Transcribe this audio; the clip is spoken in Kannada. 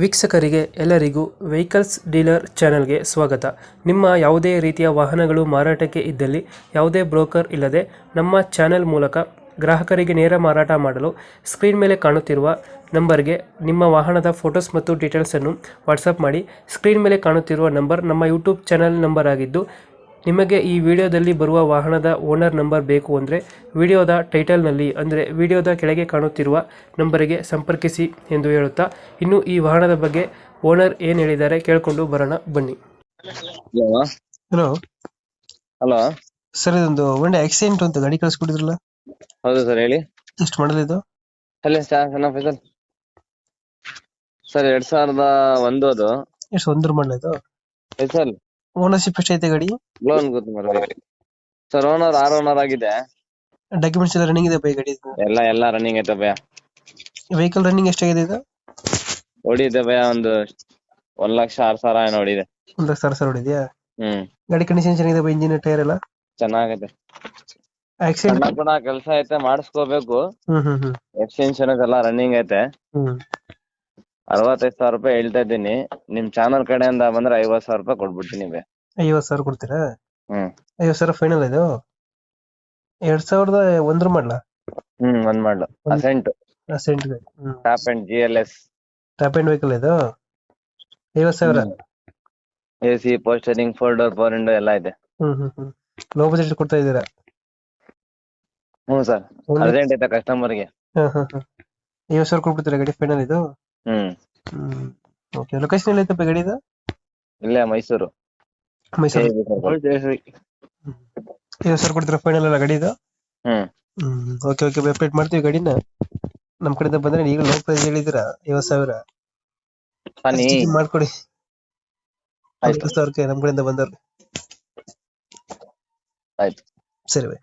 ವೀಕ್ಷಕರಿಗೆ ಎಲ್ಲರಿಗೂ ವೆಹಿಕಲ್ಸ್ ಡೀಲರ್ ಚಾನೆಲ್ಗೆ ಸ್ವಾಗತ. ನಿಮ್ಮ ಯಾವುದೇ ರೀತಿಯ ವಾಹನಗಳು ಮಾರಾಟಕ್ಕೆ ಇದ್ದಲ್ಲಿ ಯಾವುದೇ ಬ್ರೋಕರ್ ಇಲ್ಲದೆ ನಮ್ಮ ಚಾನೆಲ್ ಮೂಲಕ ಗ್ರಾಹಕರಿಗೆ ನೇರ ಮಾರಾಟ ಮಾಡಲು ಸ್ಕ್ರೀನ್ ಮೇಲೆ ಕಾಣುತ್ತಿರುವ ನಂಬರ್ಗೆ ನಿಮ್ಮ ವಾಹನದ ಫೋಟೋಸ್ ಮತ್ತು ಡೀಟೇಲ್ಸನ್ನು ವಾಟ್ಸಪ್ ಮಾಡಿ. ಸ್ಕ್ರೀನ್ ಮೇಲೆ ಕಾಣುತ್ತಿರುವ ನಂಬರ್ ನಮ್ಮ ಯೂಟ್ಯೂಬ್ ಚಾನೆಲ್ ನಂಬರ್ ಆಗಿದ್ದು, ನಿಮಗೆ ಈ ವಿಡಿಯೋದಲ್ಲಿ ಬರುವ ವಾಹನದ ಓನರ್ ನಂಬರ್ ಬೇಕು ಅಂದರೆ ವಿಡಿಯೋದ ಟೈಟಲ್ನಲ್ಲಿ ಅಂದರೆ ವಿಡಿಯೋದ ಕೆಳಗೆ ಕಾಣುತ್ತಿರುವ ನಂಬರಿಗೆ ಸಂಪರ್ಕಿಸಿ ಎಂದು ಹೇಳುತ್ತಾ, ಇನ್ನು ಈ ವಾಹನದ ಬಗ್ಗೆ ಓನರ್ ಏನು ಹೇಳಿದ್ದಾರೆ ಕೇಳಿಕೊಂಡು ಬರೋಣ ಬನ್ನಿ. ಹಲೋ ಹಲೋ ಹಲೋ ಸರ್, ಇದೊಂದು ಒಳ್ಳೆ ಆಕ್ಸಿಡೆಂಟ್ ಅಂತ ಗಾಡಿ ಕಳಿಸ್ಕೊಟ್ಟಿದ್ರಲ್ಲ, ಹೌದು ಸರ್, ಹೇಳಿ. ಎಷ್ಟು ಮಾಡಲ್ ಇದು? ಅಲ್ಲೇ ಫೈಸಲ್ ಸರ್, 2001 ಅದು. ಎಷ್ಟು ಒಂದ್ರ ಮಾಡಲ್ ಇದು? ಫೈಸಲ್ ಓನರ್ಶಿಪ್ ಎಷ್ಟೈತೆ ಗಾಡಿ? ಲೋನ್ ಗೊತ್ತು ಸರ್. ಓನರ್ 6 ಓನರ್ ಆಗಿದೆ. ಡಾಕ್ಯುಮೆಂಟ್ಸ್ ಎಲ್ಲ ರನ್ನಿಂಗ್ ಇದೆ ಬೈ ಗಾಡಿ? ಎಲ್ಲ ರನ್ನಿಂಗ್ ಐತೆ ಭಯ. ವೆಹಿಕಲ್ ರನ್ನಿಂಗ್ ಎಷ್ಟಾಗಿದೆ ಇದು? ಹೊಡಿದೆ ಭಯ, ಒಂದು 1,06,000 ಏನೋ ಹೊಡಿದೆ. 1,00,000 ಹೊಡಿದ್ಯಾ? ಗಾಡಿ ಕಂಡೀಷನ್ ಚೆನ್ನಾಗಿದೆ ಬೈ, ಇಂಜಿನ್ ಟೈರ್ ಎಲ್ಲ ಚೆನ್ನಾಗೈತೆ. ಆಕ್ಸಿಡೆಂಟ್ ಸಣ್ಣ ಪುಣ ಕೆಲ್ಸ ಐತೆ, ಮಾಡಿಸ್ಕೋಬೇಕು. ಎಕ್ಸ್ಟೆನ್ಷನ್ ಎಲ್ಲ ರನ್ನಿಂಗ್ ಐತೆ. 65,000 ರೂಪಾಯಿ ಹೇಳ್ತಾ ಇದ್ದೀನಿ. ನಿಮ್ ಚಾನಲ್ ಕಡೆಯಿಂದ ಬಂದ್ರೆ 50,000 ರೂಪಾಯಿ ಕೊಟ್ಬಿಡ್ತೀನಿ ಭಯ. 50,000 ಕೊಡ್ತೀರಾ? 50,000 ಫೈನಲ್ ಇದು? 2001 ಮಾಡಲ? ಒಂದ್ ಮಾಡ್ಲು ascent top and GLS top end vehicle ಇದು. 50,000 AC, ಪೋಸ್ಟರಿಂಗ್, 4 ಡೋರ್, 4 ವಿಂಡೋ ಎಲ್ಲ ಇದೆ. ಲೋ ಬಜೆಟ್ ಕೊಡ್ತಾ ಇದ್ದೀರಾ? ಸರ್, ಅರ್ಜೆಂಟ್ ಐತೆ ಕಸ್ಟಮರ್ಗೆ. 50,000 ಕೊಟ್ಬಿಡ್ತೀರಾ ಗಾಡಿ ಫೈನಲ್ ಇದು? ಓಕೆ. ಲೊಕೇಶನ್ ಎಲ್ಲ ಐತಪ್ಪ ಗಾಡಿ ಇದು? ಇಲ್ಲೇ ಮೈಸೂರು. 50,000 ಕೊಡ್ತೀರಾ ಫೈನಲ್ ಅಲ್ಲ ಗಾಡಿ ಇದು? ಓಕೆ ಅಪ್ಡೇಟ್ ಮಾಡ್ತೀವಿ ಗಾಡಿನ. ನಮ್ ಕಡೆಯಿಂದ ಬಂದ್ರೆ ಈಗ ಲೋ ಪ್ರೈಸ್ ಹೇಳಿದಿರಾ 50,000 ಮಾಡ್ಕೊಡಿ. 50,000 ನಮ್ ಕಡೆಯಿಂದ ಬಂದವ್ರು. ಆಯ್ತು, ಸರಿ ಬೈ.